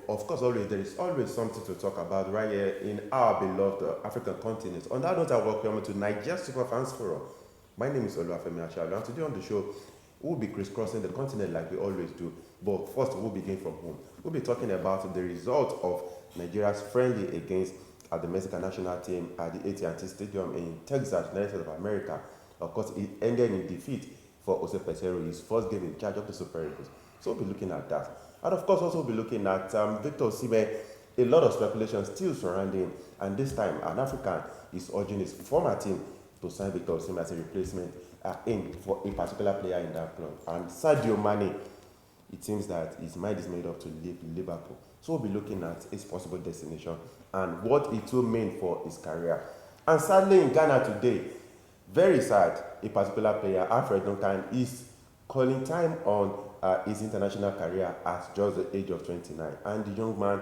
of course, there is always something to talk about right here in our beloved African continent. On that note, I welcome you to Nigeria Superfans Forum. My name is Oluwafemi Ashalu, and today on the show, we'll be crisscrossing the continent like we always do. But first, we'll begin from home. We'll be talking about the result of Nigeria's friendly against the Mexican national team at the AT&T Stadium in Texas, United States of America. Of course, it ended in defeat for Jose Peseiro, his first game in charge of the Super Eagles. So we'll be looking at that. And of course, also we'll be looking at Victor Osimhen. A lot of speculation still surrounding, and this time an African is urging his former team to sign Victor Osimhen as a replacement for a particular player in that club. And Sadio Mane, it seems that his mind is made up to leave Liverpool. So we'll be looking at his possible destination and what it will mean for his career. And sadly in Ghana today, very sad, a particular player, Alfred Duncan, is calling time on his international career at just the age of 29. And the young man,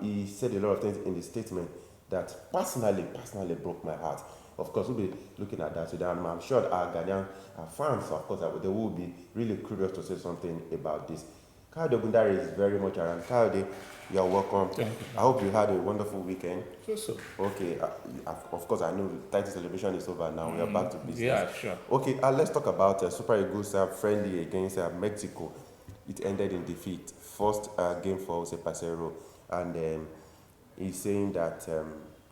he said a lot of things in the statement that personally broke my heart. Of course, we'll be looking at that today, and I'm sure our Ghanaian fans, of course, they will be really curious to say something about this. Kayode Ogundare is very much around. Kayode, you're welcome. Thank you. I hope you had a wonderful weekend. So. Okay, of course, I know the title celebration is over now. We are back to business. Yeah, sure. Okay, let's talk about Super Eagles friendly against Mexico. It ended in defeat. First game for Jose Peseiro, and he's saying that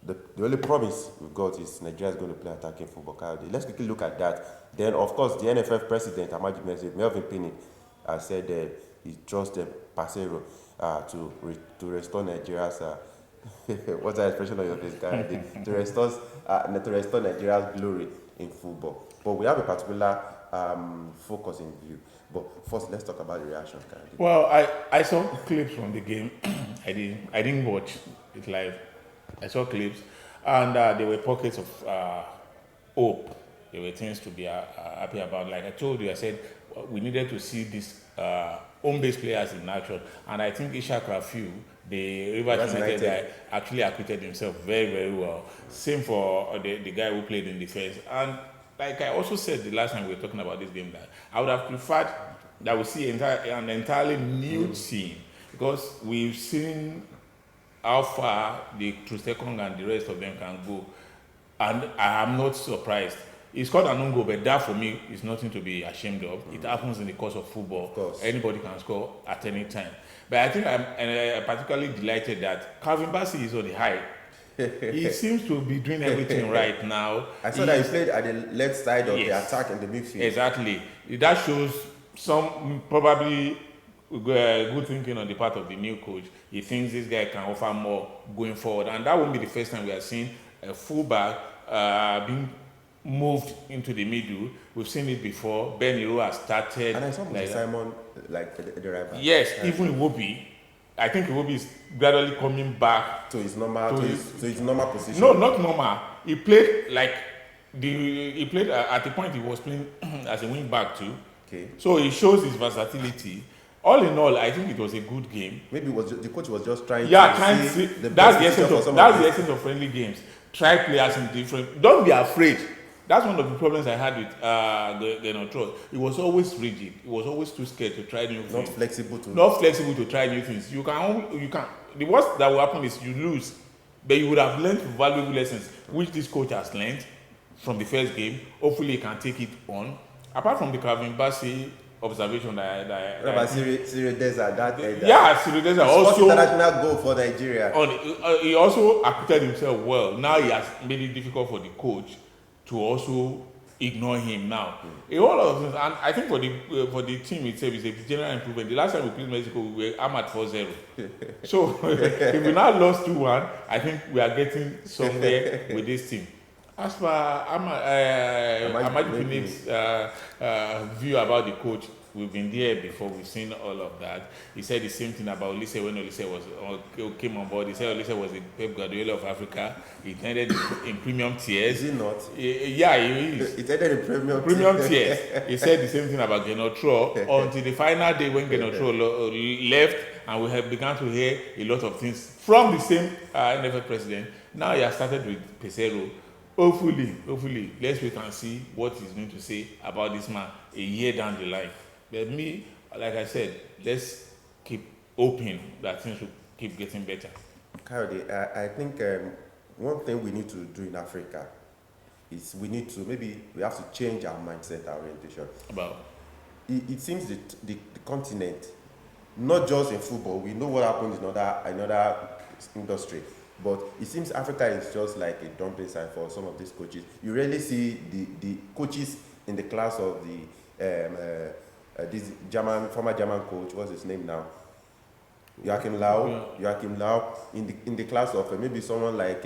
the only promise we've got is Nigeria is going to play attacking football. Let's quickly look at that. Then, of course, the NFF president, Melvin Pinnick, said he trusted Peseiro to restore Nigeria's what's the expression on your face, guy? to restore Nigeria's glory in football. But we have a particular focus in view. But first, let's talk about the reaction, guy. Well, I saw clips from the game. I didn't watch it live. I saw clips, and there were pockets of hope. There were things to be happy about. Like I told you, I said we needed to see these home-based players in action, and I think Ishak Rafiu, the Rivers United guy, actually acquitted himself very, very well. Same for the guy who played in defense. And like I also said the last time we were talking about this game, that I would have preferred that we see an entirely new team, because we've seen how far the Kotoko and the rest of them can go, and I am not surprised. He scored an own goal, but that for me is nothing to be ashamed of. It happens in the course of football. Of course. Anybody can score at any time. But I think I'm particularly delighted that Calvin Bassey is on the high. He seems to be doing everything right now. I saw that he played at the left side of the attack in the midfield. Exactly. That shows some probably good thinking on the part of the new coach. He thinks this guy can offer more going forward. And that won't be the first time we are seeing a fullback being moved into the middle. We've seen it before. Ben Hiro has started. And I saw Simon, like the right back. Yes, even Iwobi. I think Iwobi is gradually coming back to his normal position. No, not normal. He played like at the point he was playing as a wing back too. Okay. So he shows his versatility. All in all, I think it was a good game. Maybe the coach was just trying to see that's the essence of friendly games. Try players in different. Don't be afraid. That's one of the problems I had with Genotro. He was always rigid. He was always too scared to try new things. Not flexible to try new things. You can. The worst that will happen is you lose, but you would have learned valuable lessons, which this coach has learned from the first game. Hopefully, he can take it on. Apart from the Calvin Bassey observation Cyril Desert, Cyril Desert also international goal for Nigeria. He also acquitted himself well. Now he has made it difficult for the coach to also ignore him now. A whole lot of things, and I think for the team itself, it's a general improvement. The last time we played Mexico, we were armed 4-0. So if we now lost 2-1, I think we are getting somewhere with this team. As for Ahmad Pinnick's view about the coach, we've been there before, we've seen all of that. He said the same thing about Olise when Olise came on board. He said Olise was the Pep Guardiola of Africa. He ended in premium tiers. Is he not? Yeah, he is. It ended in premium tiers. He said the same thing about Genotro until the final day when Genotro left, and we have begun to hear a lot of things from the same NFL president. Now he has started with Peseiro. Hopefully, let's wait and see what he's going to say about this man a year down the line. But me, like I said, let's keep hoping that things will keep getting better. Kayode, I think one thing we need to do in Africa is we have to change our mindset, our orientation. About It seems the continent, not just in football, we know what happens in another industry, but it seems Africa is just like a dumping site for some of these coaches. You rarely see the coaches in the class of this former German coach, what's his name now? Joachim Lau, in the class of maybe someone like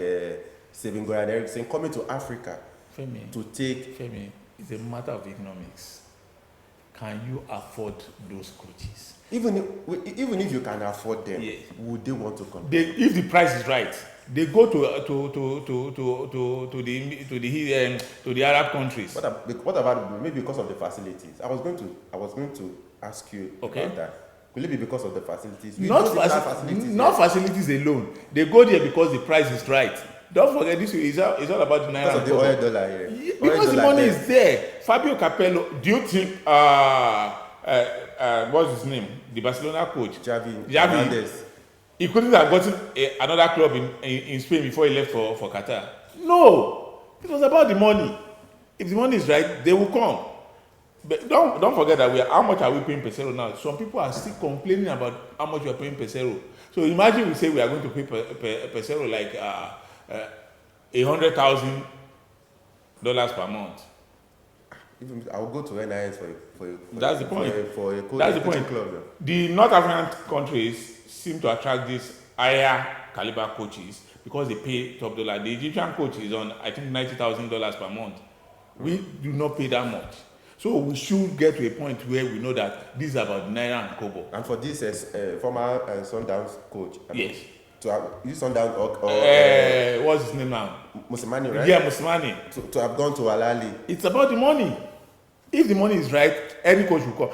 Steven Goran Eriksson coming to Africa to take. Femi, it's a matter of economics. Can you afford those coaches? Even if you can afford them, yes. Would they want to compete? If the price is right, they go to the Arab countries. What about maybe because of the facilities? I was going to ask you about that. Will it be because of the facilities? Not facilities alone. They go there because the price is right. Don't forget this is all about the naira. Because of the oil dollar here. Because the money is there. Fabio Capello, do you think what's his name? The Barcelona coach, Xavi, he couldn't have gotten another club in Spain before he left for Qatar? No, it was about the money. If the money is right, they will come. But don't forget that how much are we paying Peseiro now? Some people are still complaining about how much we are paying Peseiro. So imagine we say we are going to pay Peseiro like $100,000 per month. Even I will go to NIS for that's the point. For a that's the point. Club, yeah. The North African countries seem to attract these higher caliber coaches because they pay top dollar. The Egyptian coach is on, I think, $90,000 per month. We do not pay that much. So we should get to a point where we know that this is about naira and kobo. And for this former Sundowns coach, yes. To have Sundowns or what's his name now? Musimani, right? Yeah, Musimani. To have gone to Al-Ahly. It's about the money. If the money is right, any coach will come.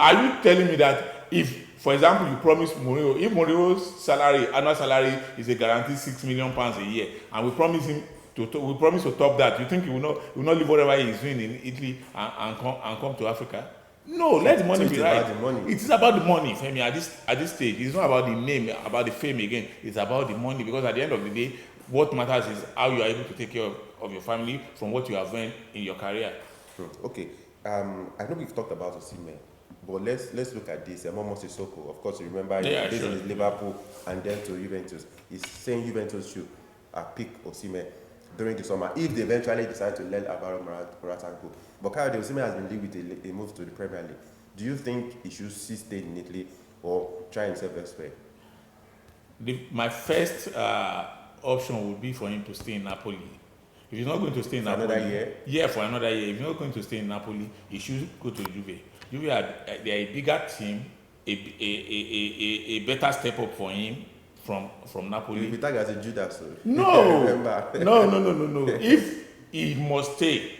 Are you telling me that if, for example, you promise Mourinho, if Mourinho's annual salary is a guaranteed £6 million a year, and we promise him to top that, you think he will not leave whatever he is doing in Italy and come to Africa? No, let the money be right. It is about the money, Femi. At this stage, it's not about the name, about the fame again. It's about the money, because at the end of the day, what matters is how you are able to take care of your family from what you have earned in your career. Okay, I know we've talked about Osimhen, but let's look at this. Momo Sissoko, of course, you remember he's in Liverpool and then to Juventus. He's saying Juventus should pick Osimhen during the summer if they eventually decide to let Alvaro Morata go. But Kayode, Osimhen has been linked with a move to the Premier League. Do you think he should stay in Italy or try himself elsewhere? My first option would be for him to stay in Napoli. If he's not going to stay in Napoli, another year? Yeah, for another year. If he's not going to stay in Napoli, he should go to Juve. Juve are a bigger team, a better step up for him from Napoli. You'll be tagged as a Judas. So. No. No. If he must stay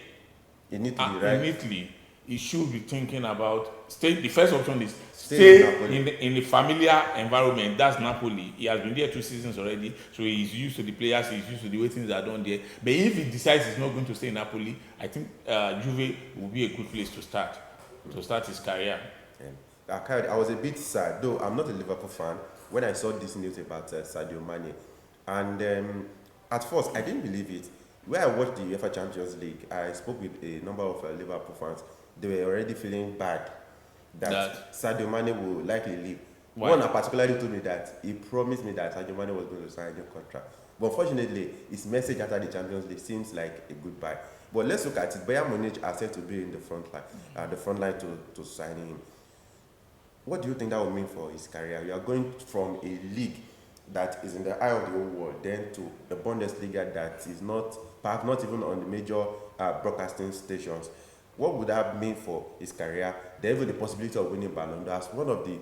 in Italy, he should be thinking about stay. The first option is stay in the familiar environment. That's Napoli. He has been there 2 seasons already, so he's used to the players, he's used to the way things are done there. But if he decides he's not going to stay in Napoli, I think Juve will be a good place to start his career. I was a bit sad, though I'm not a Liverpool fan, when I saw this news about Sadio Mane. And at first, I didn't believe it. When I watched the UEFA Champions League, I spoke with a number of Liverpool fans. They were already feeling bad that Sadio Mane will likely leave. Why? One particularly told me that he promised me that Sadio Mane was going to sign a new contract. But unfortunately, his message after the Champions League seems like a goodbye. But let's look at it. Bayern Munich are said to be in the front line, to signing him. What do you think that will mean for his career? You are going from a league that is in the eye of the whole world, then to the Bundesliga that is perhaps not even on the major broadcasting stations. What would that mean for his career? There even the possibility of winning Ballon d'Or as one of the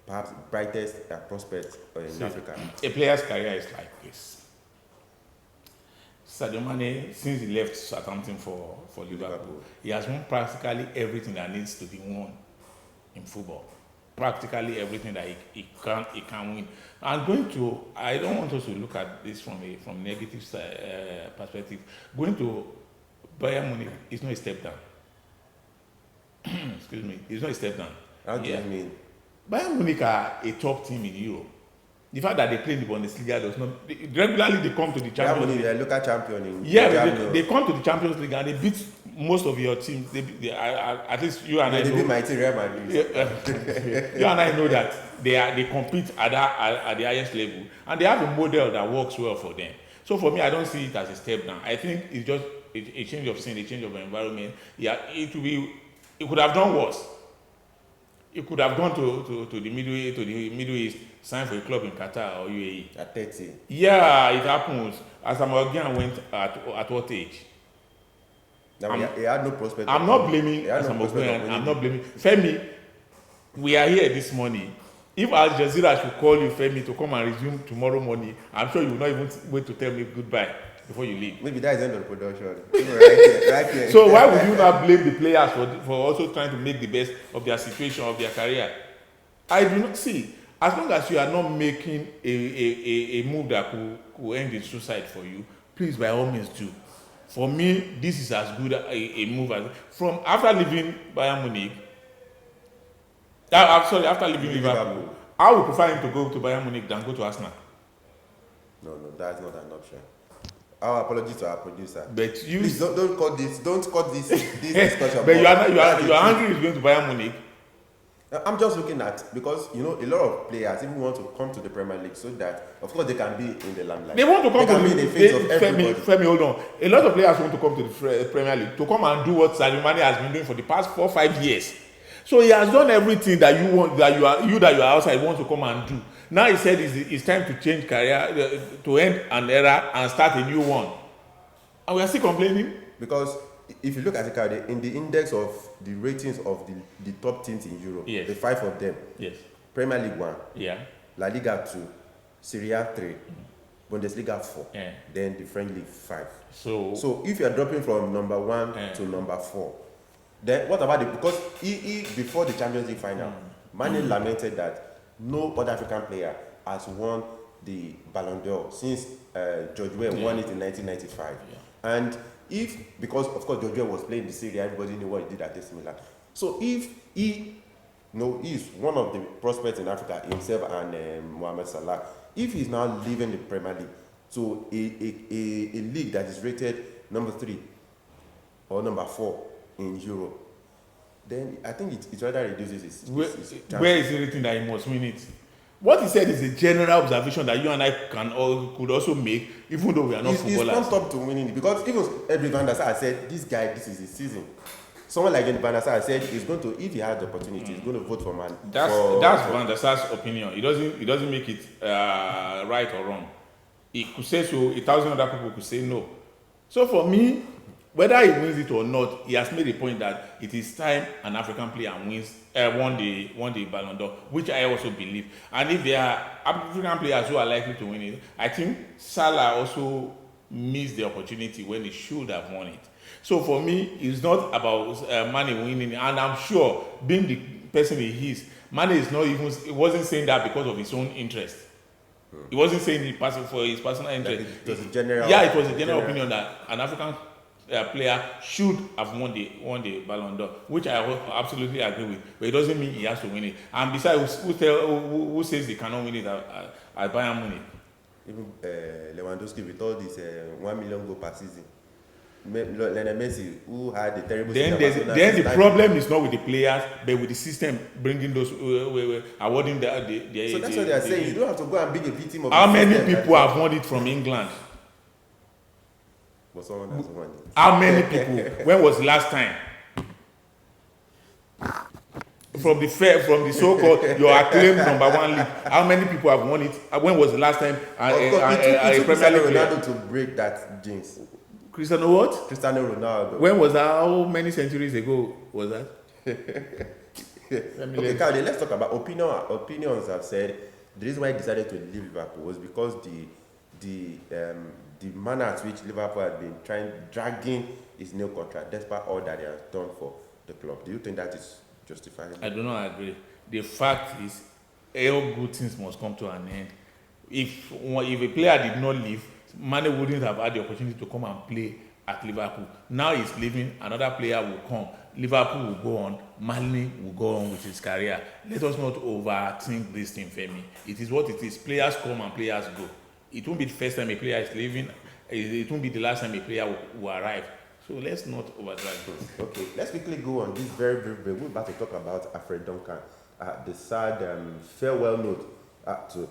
perhaps brightest prospects in Africa. A player's career is like this. Sadio Mane, since he left Southampton for Liverpool, he has won practically everything that needs to be won in football. Practically everything that he can win. I don't want us to look at this from negative perspective. Going to Bayern Munich is not a step down. Excuse me, it's not a step down. How do you mean? Bayern Munich are a top team in Europe. The fact that they play in the Bundesliga does not regularly they come to the Champions League. They are local champion in they come to the Champions League and they beat most of your teams. At least you and I know. They beat my team Real Madrid. You and I know that they compete at the highest level, and they have a model that works well for them. So for me, I don't see it as a step down. I think it's just a change of scene, a change of environment. Yeah, it could have done worse. It could have gone to the Middle East, signed for a club in Qatar or UAE. At 30. Yeah, it happens. Asamoah went at what age? Now, he had no prospect. I'm not blaming Asamoah. I'm not blaming Femi. We are here this morning. If Al Jazeera should call you, Femi, to come and resume tomorrow morning, I'm sure you will not even wait to tell me goodbye before you leave. Maybe that is the end of the production. right here. So why would you not blame the players for also trying to make the best of their situation, of their career? I do not see. As long as you are not making a move that could end in suicide for you, please by all means do. For me, this is as good a move as from after leaving Bayern Munich. After leaving Liverpool, I would prefer him to go to Bayern Munich than go to Arsenal. No, that's not an option. Our apologies to our producer. But please don't cut this. Don't cut this discussion. But you are angry he's going to Bayern Munich. I'm just looking at, because a lot of players even want to come to the Premier League so that, of course, they can be in the limelight. They want to come to the face of everybody. Femi, hold on. A lot of players want to come to the Premier League to come and do what Sadio Mane has been doing for the past 4-5 years. So he has done everything that you want, that you are outside want to come and do. Now he said it's time to change career, to end an era and start a new one. And we are still complaining because if you look at it, in the index of the ratings of the top teams in Europe, yes, the 5 of them, yes, Premier League 1, yeah, La Liga 2, Serie A 3, Bundesliga 4, yeah, then the French League 5. So if you are dropping from number 1 to number 4, then what about it? Because before the Champions League final, Mane lamented that no other African player has won the Ballon d'Or since George Weah won it in 1995. Yeah. And because of course George Weah was playing the Serie A, everybody knew what he did at AC Milan. So if he is one of the prospects in Africa, himself and Mohamed Salah, if he's now leaving the Premier League to a league that is rated number 3 or number 4 in Europe, then I think it rather reduces his chances. Where is he written that he must win it? What he said is a general observation that you and I could also make, even though we are not footballers. He's pumped up to winning it, because even Edwin van der Sar said, this is his season. Someone like Van der Sar said he's going to, if he has the opportunity, he's going to vote for Man. That's Van der Sar's opinion. It doesn't make it right or wrong. He could say so, 1,000 other people could say no. So for me, whether he wins it or not, he has made a point that it is time an African player won the Ballon d'Or, which I also believe. And if there are African players who are likely to win it, I think Salah also missed the opportunity when he should have won it. So for me, it's not about Mane winning, and I'm sure, being the person he is, Mane is not even, he wasn't saying that because of his own interest. He wasn't saying it for his personal interest. It was a general. Yeah, it was a general opinion that an African player should have won the Ballon d'Or, which I absolutely agree with. But it doesn't mean he has to win it. And besides, who says he cannot win it at Bayern Munich? Even Lewandowski, with all this 1 million goal per season. Lionel Messi, who had a terrible season. Then the problem is not with the players, but with the system bringing those awarding the so that's what they are saying. You don't have to go and be a victim of. How many people have won it from England? But someone has won it. How many people? When was the last time? From the so-called your acclaimed number 1 league, how many people have won it? When was the last time it took Cristiano Ronaldo to break that jinx? Cristiano what? Cristiano Ronaldo. When was that? How many centuries ago was that? Okay, Kyle, let's talk about opinions. Have said the reason why he decided to leave Liverpool was because the manner at which Liverpool had been dragging his new contract, despite all that he has done for the club. Do you think that is justified? I do not agree. The fact is, all good things must come to an end. If a player did not leave, Mane wouldn't have had the opportunity to come and play at Liverpool. Now he's leaving, another player will come. Liverpool will go on, Mali will go on with his career. Let us not overthink this thing, Femi. It is what it is. Players come and players go. It won't be the first time a player is leaving. It won't be the last time a player will arrive. So let's not overdrive this. Okay, let's quickly go on this very brief. We're about to talk about Alfred Duncan, the sad farewell note to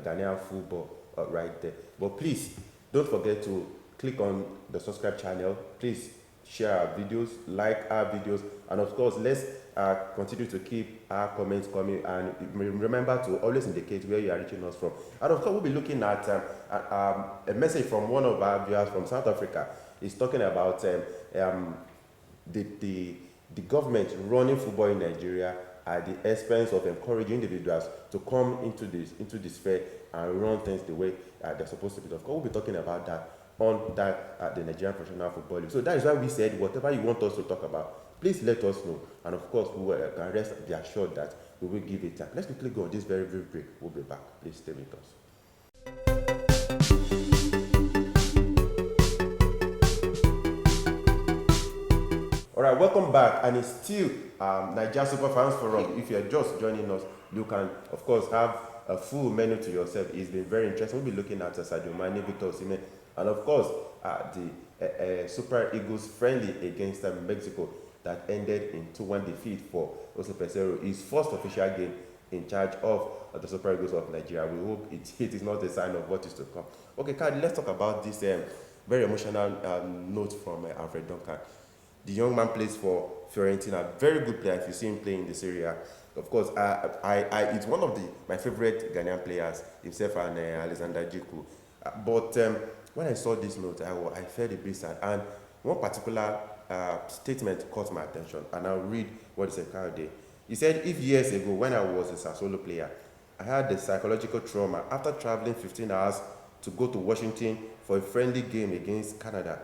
Ghanaian football right there. But please, don't forget to click on the subscribe channel. Please share our videos, like our videos, and of course, let's continue to keep our comments coming. And remember to always indicate where you are reaching us from. And of course, we'll be looking at a message from one of our viewers from South Africa. He's talking about the government running football in Nigeria at the expense of encouraging individuals to come into this sphere and run things the way they're supposed to be. Of course, we'll be talking about that on that the Nigerian Professional Football League. So that is why we said whatever you want us to talk about, please let us know. And of course, we will be assured that we will give it time. Let's quickly go on this very brief break. We'll be back. Please stay with us. All right, welcome back, and it's still Nigeria Super Fans Forum. If you're just joining us, you can, of course, have a full menu to yourself. It's been very interesting. We'll be looking at Sadio Mane, Victor Osimhen, and of course, the Super Eagles friendly against Mexico that ended in 2-1 defeat for Peseiro, his first official game in charge of the Super Eagles of Nigeria. We hope it is not a sign of what is to come. Okay, Kadi, let's talk about this very emotional note from Alfred Duncan. The young man plays for Fiorentina, very good player if you see him playing in the Serie A. Of course, it's one of my favorite Ghanaian players, himself and Alexander Jiku. But when I saw this note, I felt a bit sad. And one particular statement caught my attention, and I'll read what he said currently. He said, if years ago, when I was a Sassuolo player, I had a psychological trauma after traveling 15 hours to go to Washington for a friendly game against Canada,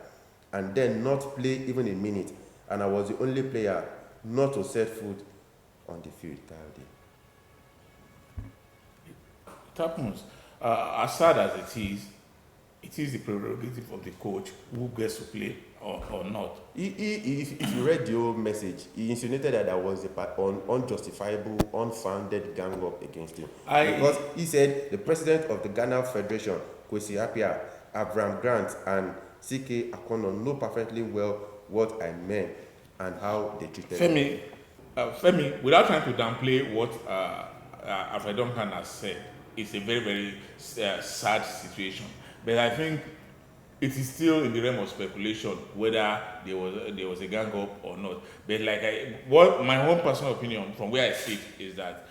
and then not play even a minute, and I was the only player not to set foot on the field. It happens. As sad as it is the prerogative of the coach who gets to play or not. If you read the whole message, he insinuated that there was an unjustifiable, unfounded gang up against him. Because he said the president of the Ghana Federation, Kwesi Appiah, Abraham Grant, and CK Akono know perfectly well what I meant and how they treated me. Femi, without trying to downplay what Alfred Duncan has said, it's a very, very sad situation. But I think it is still in the realm of speculation whether there was a gang up or not. But what my own personal opinion from where I sit is that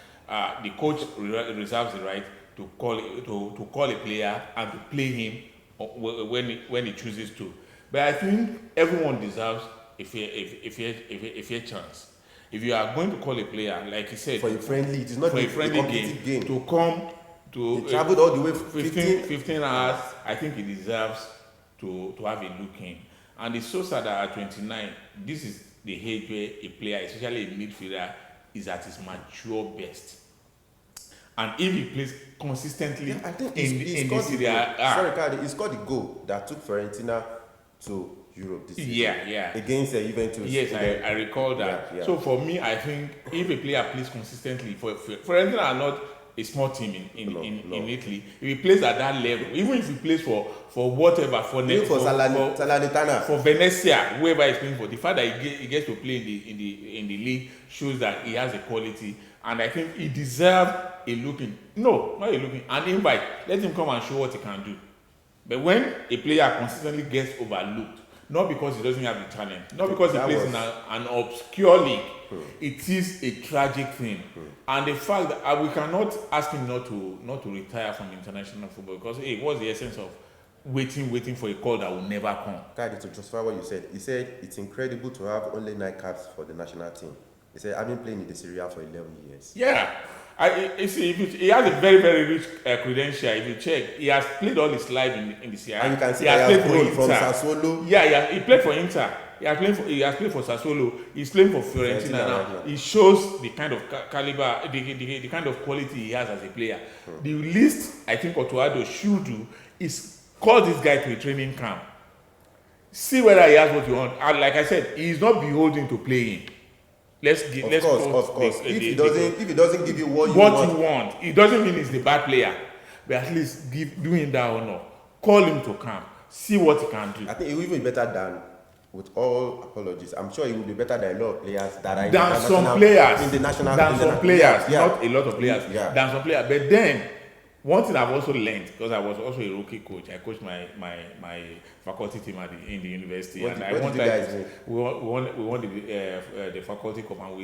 the coach reserves the right to call a player and to play him when he chooses to. But I think everyone deserves a fair chance. If you are going to call a player, like he said, for a friendly, it is not for a friendly game to come to he traveled all the way 15 hours, I think he deserves to have a look in. And it's so sad that at 29, this is the age where a player, especially a midfielder, is at his mature best. And if he plays consistently I think in the Serie A, sorry, Kadi, he scored the goal that took Fiorentina to Europe this season. Yeah. Against Juventus. Yes, I recall that. Yeah. So for me, I think if a player plays consistently, Fiorentina are not a small team in Italy. If he plays at that level, even if he plays for whatever, for Salernitana, for Venezia, whoever he's playing for, the fact that he gets to play in the league shows that he has a quality, and I think he deserves an invite. Let him come and show what he can do. But when a player consistently gets overlooked, not because he doesn't have the talent, not because he plays in an obscure league, it is a tragic thing. And the fact that we cannot ask him not to retire from international football, because what's the essence of waiting for a call that will never come? Kadi, to justify what you said, he said it's incredible to have only 9 caps for the national team. He said, I've been playing in the Serie A for 11 years. Yeah. He has a very, very rich credential. If you check, he has played all his life in the Serie A. And you can see he has played for Inter. From Sassuolo. Yeah, he played for Inter. He has played for Sassuolo. He's playing for Fiorentina now. He shows the kind of caliber, the kind of quality he has as a player. The least I think Otuado should do is call this guy to a training camp. see whether he has what you want. And like I said, he is not beholden to playing. Let's Of course. If he doesn't give you what you want, it doesn't mean he's the bad player. But at least do him that honor. Call him to camp. See what he can do. I think he will even be better than, with all apologies, I'm sure he will be better than a lot of players that are than some players. In the national. Than some players. Yeah. Not a lot of players. Yeah. Than some players. But then, one thing I've also learned, because I was also a rookie coach, I coached my faculty team in the university. What did you guys do? We won the faculty cup, and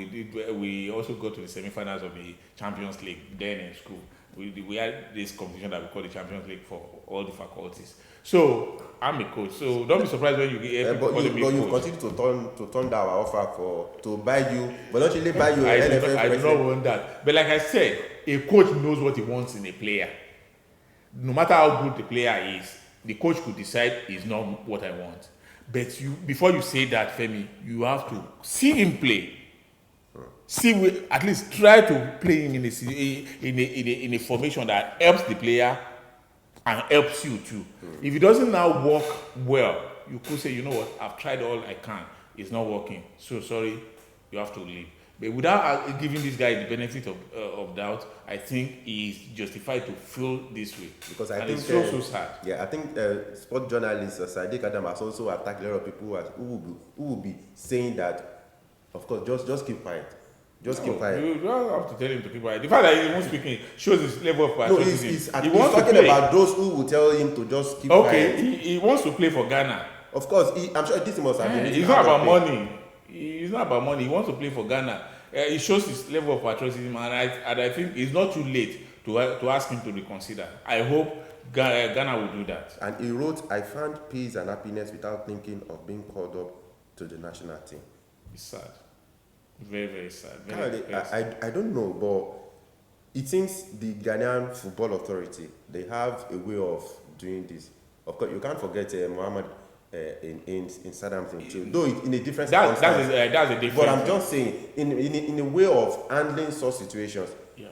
we also got to the semi-finals of the Champions League then in school. We had this competition that we call the Champions League for all the faculties. So I'm a coach. So don't be surprised when you get people calling me coach. But you continue to turn down our offer to buy you, but don't really buy you. I do not want that. But like I said, a coach knows what he wants in a player. No matter how good the player is, the coach could decide is not what I want. But before you say that, Femi, you have to see him play. At least try to play him in a formation that helps the player and helps you too. If it doesn't now work well, you could say, you know what, I've tried all I can. It's not working. So sorry, you have to leave. But without giving this guy the benefit of doubt, I think he's justified to feel this way. Because I think it's so sad. Yeah, I think sport journalist Sadiq Adam has also attacked a lot of people who will be saying that, of course, just keep quiet. Keep quiet. You don't have to tell him to keep quiet. The fact that he won't speaking shows his level of patriotism. He's talking about those who will tell him to just keep quiet. Okay, he wants to play for Ghana. Of course, I'm sure this must have been. It's not about money. It's not about money. He wants to play for Ghana. It shows his level of patriotism, and I think it's not too late to ask him to reconsider. I hope Ghana will do that. And he wrote, "I found peace and happiness without thinking of being called up to the national team." It's sad. Very, very sad. I don't know, but it seems the Ghanaian Football Authority, they have a way of doing this. Of course, you can't forget Mohammed in Southampton too, though in a different that's a different. But I'm just saying, in a way of handling such situations. Yeah.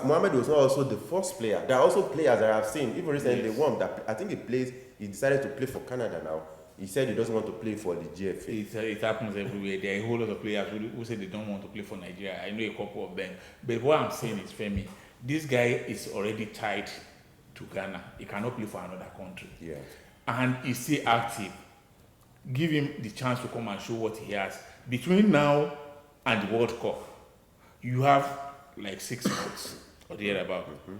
Mohammed was not also the first player. There are also players that I've seen, even recently, one that I think he decided to play for Canada now. He said he doesn't want to play for the GFA. It happens everywhere. There are a whole lot of players who say they don't want to play for Nigeria. I know a couple of them. But what I'm saying is, Femi, this guy is already tied to Ghana. He cannot play for another country. Yeah. And he's still active. Give him the chance to come and show what he has. Between now and the World Cup, you have like 6 months or thereabout. Mm-hmm.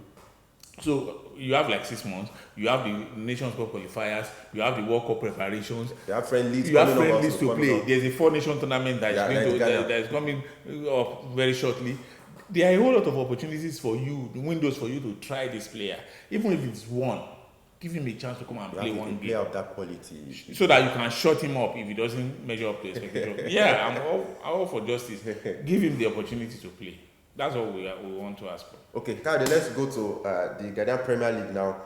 So you have like 6 months. You have the Nations Cup qualifiers. You have the World Cup preparations. You have friendlies. You have friendlies to play. There's a 4-nation tournament that is coming up very shortly. There are a whole lot of opportunities for you, windows for you to try this player. Even if it's one, give him a chance to come and play one game. Player of that quality, so that you can shut him up if he doesn't measure up to expectation. Yeah, I'm all for justice. Give him the opportunity to play. That's what we want to ask for. Okay, Kade, let's go to the Ghanaian Premier League now.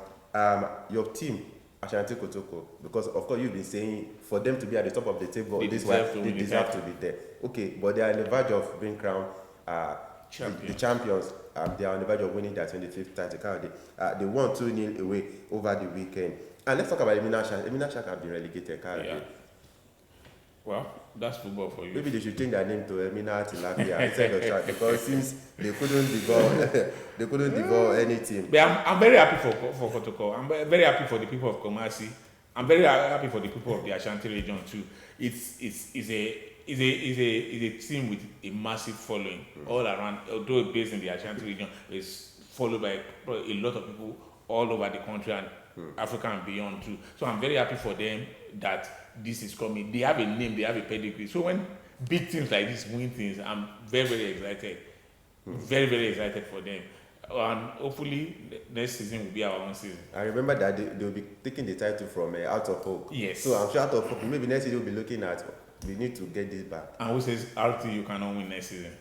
Your team, Ashanti Kotoko, because of course you've been saying for them to be at the top of the table, they deserve to be there. Okay, but they are on the verge of being crowned the champions. They are on the verge of winning their 25th title. They won 2-0 away over the weekend. And let's talk about Emina Shaka. Emina Shaka have been relegated. Yeah. Well, that's football for you. Maybe they should change their name to Emina Tilapia instead of Shaka, because it seems they couldn't devour any team. But I'm very happy for Kotoko. I'm very happy for the people of Kumasi. I'm very happy for the people of the Ashanti region too. It's a team with a massive following all around. Although based in the Ashanti region, it's followed by a lot of people all over the country and Africa and beyond too. So I'm very happy for them that this is coming. They have a name, they have a pedigree. So when big teams like this win things, I'm very, very excited. Very, very excited for them. And hopefully next season will be our own season. I remember that they will be taking the title from Out of Hope. Yes. So I'm sure Out of Hope, maybe next season we'll be looking at, we need to get this back. And who says RT you cannot win next season?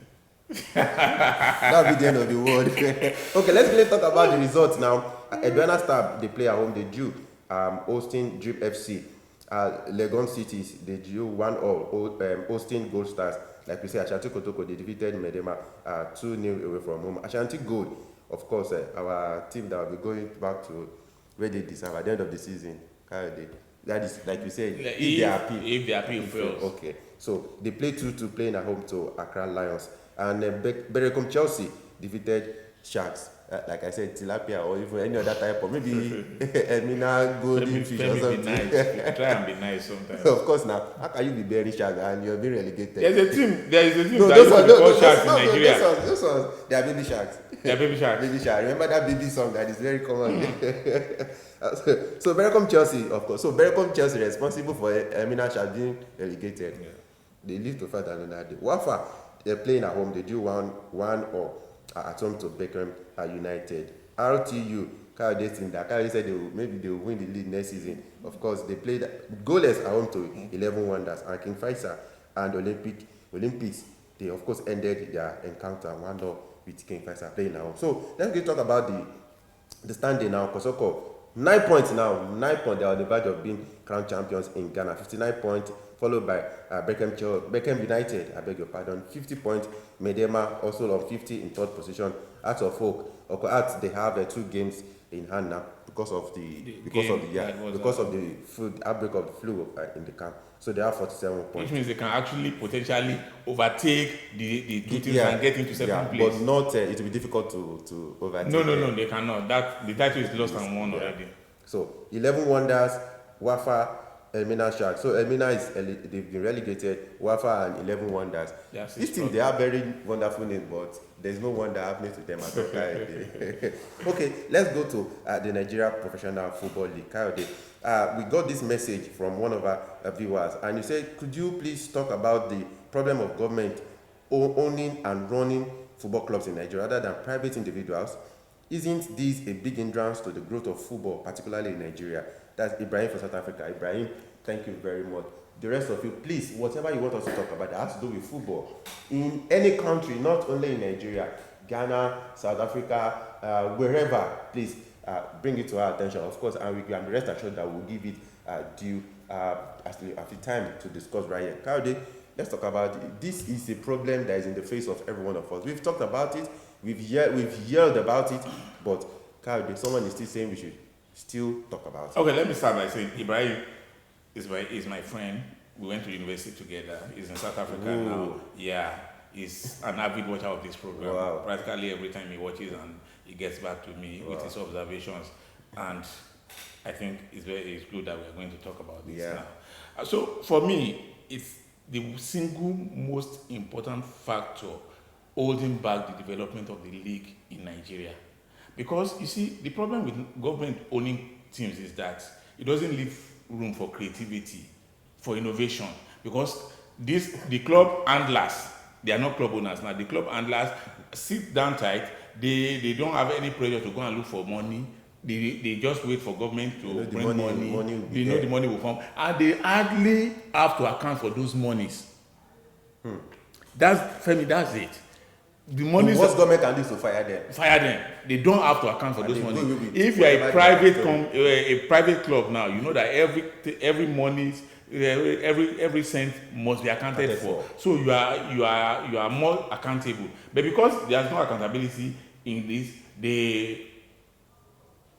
That'll be the end of the world. Okay, let's really talk about the results now. Edwana Star, they play at home, they drew Austin Drip FC. Legon Cities, they drew 1-1. Austin Gold Stars, like we say, Ashanti Kotoko, they defeated Medema 2-0 away from home. Ashanti Gold, of course, our team that will be going back to where they deserve at the end of the season. That is, like you said, Like, if they are happy. If they are happy, fails. Okay. So they play 2-2 playing at home to Accra Lions. And Berekum Chelsea defeated Sharks. Like I said, tilapia or even any other type of maybe Emina golden fish or something. Be nice. Try and be nice sometimes. Of course, now how can you be bearing Sharks and you're being relegated? There is a team that used to be called Sharks in Nigeria. Those ones, they are baby sharks. They are baby sharks. Baby shark. Remember that baby song that is very common. So Berekum Chelsea, of course. So Berekum Chelsea responsible for Emina Sharks being relegated. Yeah. They live to fight another day. Wafa, they're playing at home. They do 1-1 at home to Beckham United. RTU, Kyle think that Kyle said maybe they will win the league next season. Of course, they played goalless at home to 11 Wonders. And King Faisal and Olympics, they of course ended their encounter 1-0 with King Faisal playing at home. So let's talk about the standing now. Kotoko, 9 points now. 9 points. They are on the verge of being crowned champions in Ghana. 59 points. Followed by Beckham United, I beg your pardon, 50 points. Medema also on 50 in third position. Hearts of Oak, they have 2 games in hand now because of the outbreak of the flu in the camp. So they have 47 points. Which means they can actually potentially overtake the 2 teams and get into second place. But not it will be difficult to overtake. No, they cannot. That the title is lost and won already. So 11 Wonders, Wafa, Elmina Sharks. So Elmina they've been relegated. Wafa and 11 Wonders. This team, they have very wonderful names, but there's no wonder happening to them at all. Okay, let's go to the Nigeria Professional Football League. We got this message from one of our viewers, and he said, could you please talk about the problem of government owning and running football clubs in Nigeria rather than private individuals? Isn't this a big hindrance to the growth of football, particularly in Nigeria? That's Ibrahim from South Africa. Ibrahim, thank you very much. The rest of you, please, whatever you want us to talk about that has to do with football in any country, not only in Nigeria, Ghana, South Africa, wherever, please bring it to our attention, of course, and we can rest assured that we'll give it due at the time to discuss right here. Kayode, let's talk about it. This is a problem that is in the face of every one of us. We've talked about it, we've yelled about it, but Kayode, someone is still saying we should still talk about it. Okay, let me start by saying Ibrahim is my friend. We went to university together. He's in South Africa now. Yeah, he's an avid watcher of this program. Wow. Practically every time he watches and he gets back to me with his observations. And I think it's good that we're going to talk about this now. So for me, it's the single most important factor holding back the development of the league in Nigeria. Because you see, the problem with government owning teams is that it doesn't leave room for creativity, for innovation. Because the club handlers, they are not club owners now. The club handlers sit down tight. They don't have any pressure to go and look for money. They just wait for government to bring money. They know the money will come, and they hardly have to account for those monies. That's it. The money. What government can do is to fire them. Fire them. They don't have to account for those money. If you are a private club now, you know that every money, every cent must be accounted for. So you are more accountable. But because there is no accountability in this, they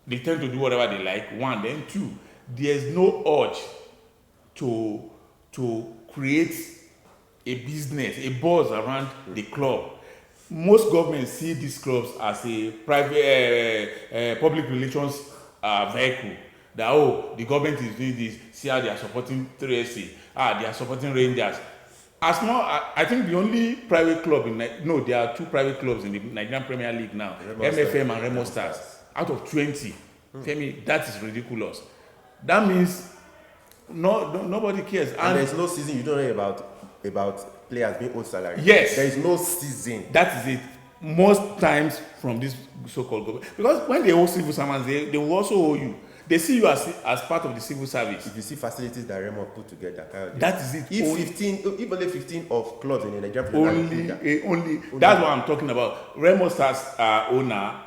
tend to do whatever they like. One, then two, there is no urge to create a business, a buzz around the club. Most governments see these clubs as a private public relations vehicle. That the government is doing this. See how they are supporting 3SC. They are supporting Rangers. I think the only private club there are 2 private clubs in the Nigerian Premier League now. MFM and Remo Stars. Out of 20. Femi, that is ridiculous. That means nobody cares. And there's no season. You don't know about players being owed salary. Yes. There is no season. That is it. Most times from this so-called government. Because when they owe civil servants, they will also owe you. They see you as part of the civil service. If you see facilities that Remo put together, that is it. If only 15 of clubs in the Nigerian only that's what I'm talking about. Remo Stars owner,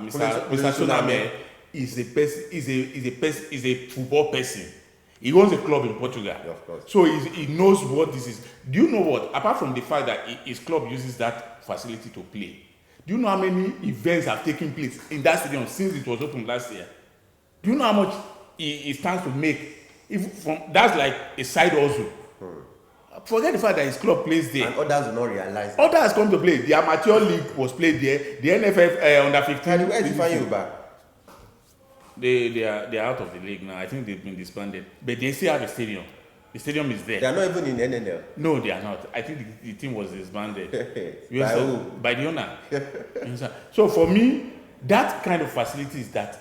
Mr. Tsunami, is a football person. He owns a club in Portugal. Yeah, of course. So he knows what this is. Do you know what? Apart from the fact that his club uses that facility to play, do you know how many events have taken place in that stadium since it was opened last year? Do you know how much he stands to make That's like a side hustle. Forget the fact that his club plays there. And others will not realize that. Others come to play. The amateur league was played there. The NFF under 15. Where is Ifeanyi? They are out of the league now. I think they've been disbanded. But they still have a stadium. The stadium is there. They are not even in NNL. No, they are not. I think the team was disbanded. By who? By the owner. So for me, that kind of facilities that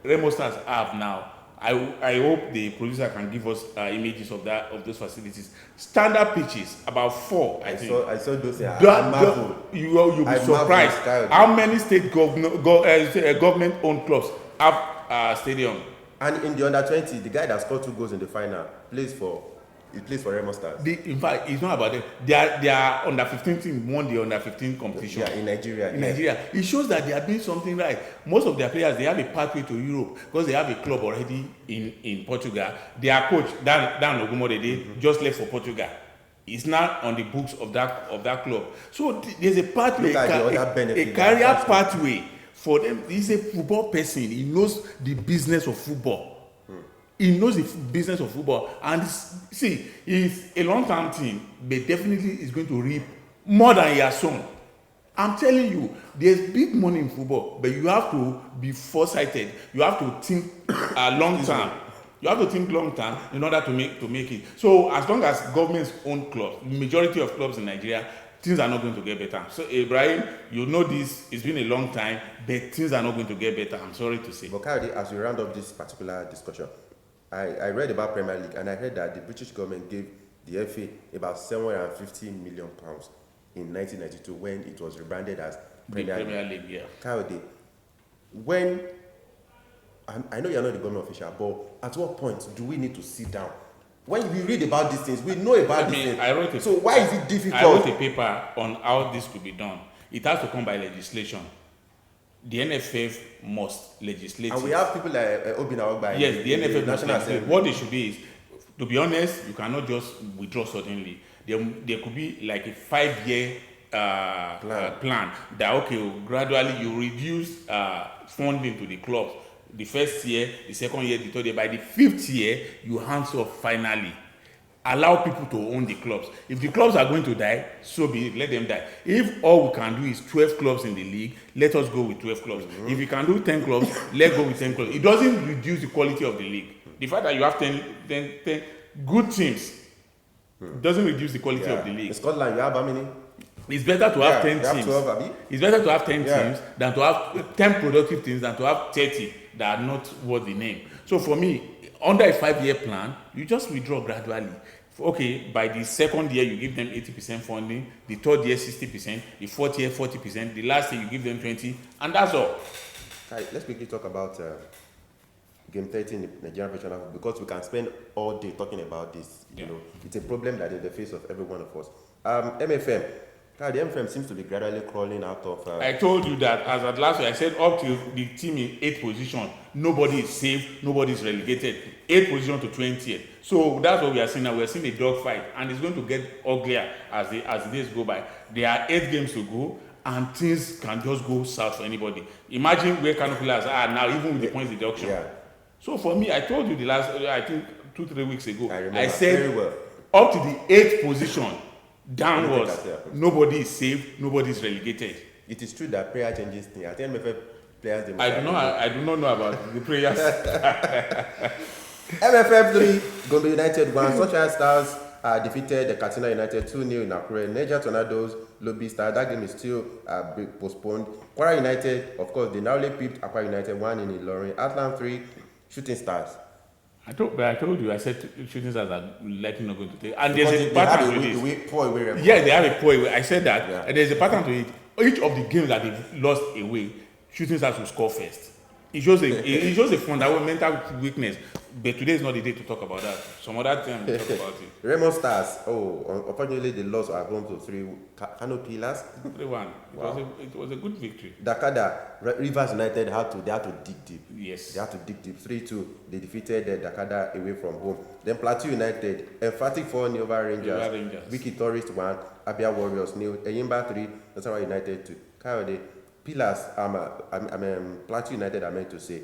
Remo Stars have now, I hope the producer can give us images of those facilities. Standard pitches, about 4. I think. I saw those. You'll be surprised how many state government-owned clubs have stadium. And in the under-20, the guy that scored 2 goals in the final plays for Remo Stars. In fact, it's not about them. They are under 15 team won the under 15 competition. Yeah, in Nigeria. Nigeria, it shows that they are doing something right. Most of their players, they have a pathway to Europe because they have a club already in Portugal. Their coach Dan Ogumodede just left for Portugal. He's now on the books of that club. So there's a pathway, a career pathway for them. He's a football person. He knows the business of football. He knows the business of football, and see, it's a long-term thing, but definitely is going to reap more than he has sown. I'm telling you, there's big money in football, but you have to be foresighted. You have to think long-term. You have to think long-term in order to make it. So as long as governments own clubs, the majority of clubs in Nigeria, things are not going to get better. So Ibrahim, you know this, it's been a long time, but things are not going to get better, I'm sorry to say. But Kayode, as we round up this particular discussion, I read about Premier League, and I heard that the British government gave the FA about £750 million in 1992 when it was rebranded as Premier League. Yeah. Kayode, when I know you're not the government official, but at what point do we need to sit down? When we read about these things, we know about these things. So why is it difficult? I wrote a paper on how this could be done. It has to come by legislation. The NFF must legislate. And we have people like Obina Ogba. Yes, the NFF must legislate. What they should be is, to be honest, you cannot just withdraw suddenly. There could be like a 5-year plan that, okay, gradually you reduce funding to the clubs. The first year, the second year, the third year. By the 5th year, you hands off finally. Allow people to own the clubs. If the clubs are going to die, so be it, let them die. If all we can do is 12 clubs in the league, let us go with 12 clubs. If we can do 10 clubs, let's go with 10 clubs. It doesn't reduce the quality of the league. The fact that you have 10 good teams doesn't reduce the quality of the league. In Scotland, you have how many? It's better to have 10 teams. 12, it's better to have 10 teams than to have 10 productive teams than to have 30 that are not worth the name. So for me, under a 5-year plan, you just withdraw gradually. Okay, by the second year, you give them 80% funding, the third year, 60%, the fourth year, 40%, the last year, you give them 20%, and that's all. Right, let's quickly talk about Game 30 in the Nigerian professional football, because we can spend all day talking about this. You know, it's a problem that is in the face of every one of us. MFM. The MFM seems to be gradually crawling out of... I told you that as at last week, I said up to the team in 8th position, nobody is safe, nobody is relegated. 8th position to 20th. So that's what we are seeing now. We are seeing a dogfight, and it's going to get uglier as the days go by. There are 8 games to go, and things can just go south for anybody. Imagine where Kano players are now, even with the points deduction. Yeah. So for me, I told you the last, I think 2-3 weeks ago, I said very well. Up to the 8th position, downwards, nobody is safe, nobody is relegated. It is true that prayer changes things. I think MFF players... I do not know about the prayers. MFF 3, Gombe United 1, Sunshine Stars defeated the Katsina United 2-0 in Akure. Niger Tornadoes, Lobby Stars, that game is still postponed. Kwara United, of course, they narrowly pipped Akwa United 1 in Ilorin. Atlant 3, Shooting Stars. I told you, I said Shooting Stars are likely not going to take. And there's a pattern to this. Yeah, they have a poor away. I said that. Yeah. And there's a pattern to it. Each of the games that they've lost away, Shooting Stars will score first. It shows a fundamental weakness. But today is not the day to talk about that. Some other time we'll talk about it. Remo Stars, unfortunately they lost at home to 3 Kano Pillars. 3-1. It was a good victory. Dakada, Rivers United they had to dig deep. Yes. They had to dig deep. 3-2. They defeated Dakada away from home. Then Plateau United, emphatic 4-0 over Rangers. Vicky Tourist 1, Abia Warriors 0, Eyimba 3, Nasarawa United 2. Kayode, Pillars, Plateau United, I meant to say.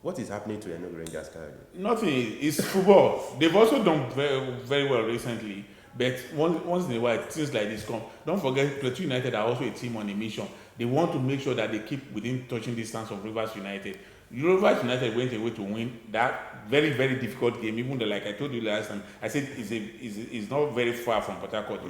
What is happening to Enugu Rangers currently? Nothing. It's football. They've also done very, very well recently. But once in a while, things like this come. Don't forget, Plateau United are also a team on a mission. They want to make sure that they keep within touching distance of Rivers United. Rivers United went away to win that very, very difficult game. Even though, like I told you last time, I said it's not very far from Port Harcourt.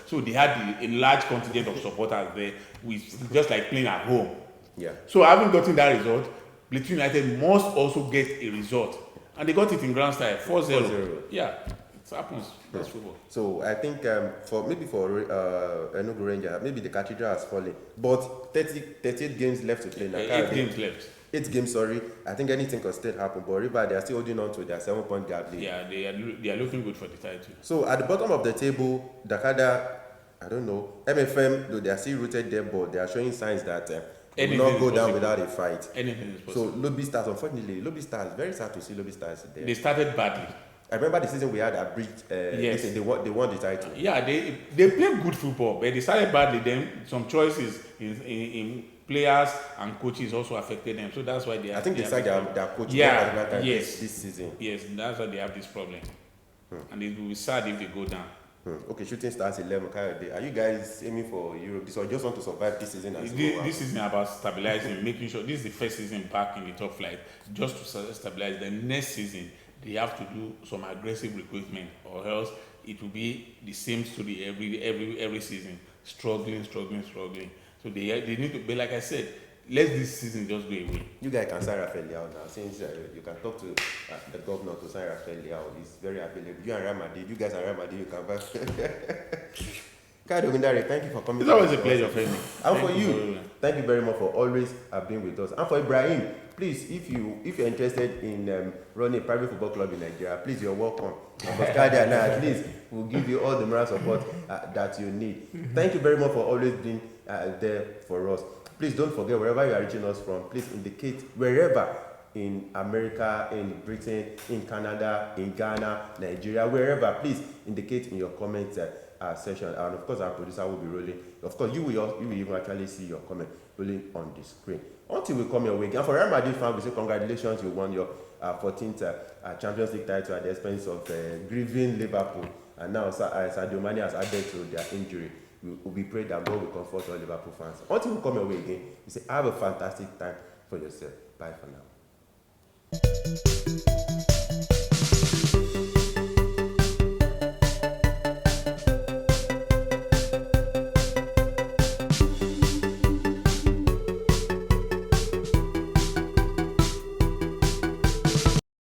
So they had a large contingent of supporters there, with just like playing at home. Yeah. So having gotten that result, Plateau United must also get a result. And they got it in grand style, 4-0. Yeah, it happens. That's football. So I think for Enugu Rangers, maybe the cathedral has fallen. But 38 games left to play. 8 games left. 8 games, sorry. I think anything can still happen. But River, they are still holding on to their 7-point gap lead. Yeah, they are looking good for the title. So at the bottom of the table, Dakada, I don't know, MFM, though they are still rooted there, but they are showing signs that will not go down without a fight. Anything is possible. So Lobby Stars, unfortunately, Lobby Stars, very sad to see Lobby Stars there. They started badly. I remember the season we had at Bridge. Yes. They won the title. Yeah, they played good football, but they started badly. Then some choices in players and coaches also affected them. So that's why they. I think they said their coach. Yeah. Yes. This season. Yes, that's why they have this problem. And it will be sad if they go down. Okay, Shooting Stars 11. Are you guys aiming for Europe? This or just want to survive this season? This season about stabilizing, making sure this is the first season back in the top flight. Just to stabilize. The next season they have to do some aggressive recruitment, or else it will be the same story every season. Struggling. So they need to be, like I said, let this season just go away. You guys can sign Rafael Leao now. Since you can talk to the governor to sign Rafael Leao, he's very available. You and Real Madrid, you guys are Real Madrid, you can buy. Kaido Windare, thank you for coming. It's always a pleasure, friend. And for you, thank you very much for always being with us. And for Ibrahim, please, if you're interested in running a private football club in Nigeria, please, you're welcome. Because Kaido and I, at least, will give you all the moral support that you need. Thank you very much for always being there for us. Please don't forget, wherever you are reaching us from, please indicate wherever in America, in Britain, in Canada, in Ghana, Nigeria, wherever, please indicate in your comment section. And of course, our producer will be rolling. Of course, you will even actually see your comment rolling on the screen. Until we come your way. And for Real Madrid fans, we say congratulations, you won your 14th Champions League title at the expense of grieving Liverpool. And now Sadio Mane has added to their injury. We pray that God will comfort all Liverpool fans. Until we come your way again, we say have a fantastic time for yourself. Bye for now.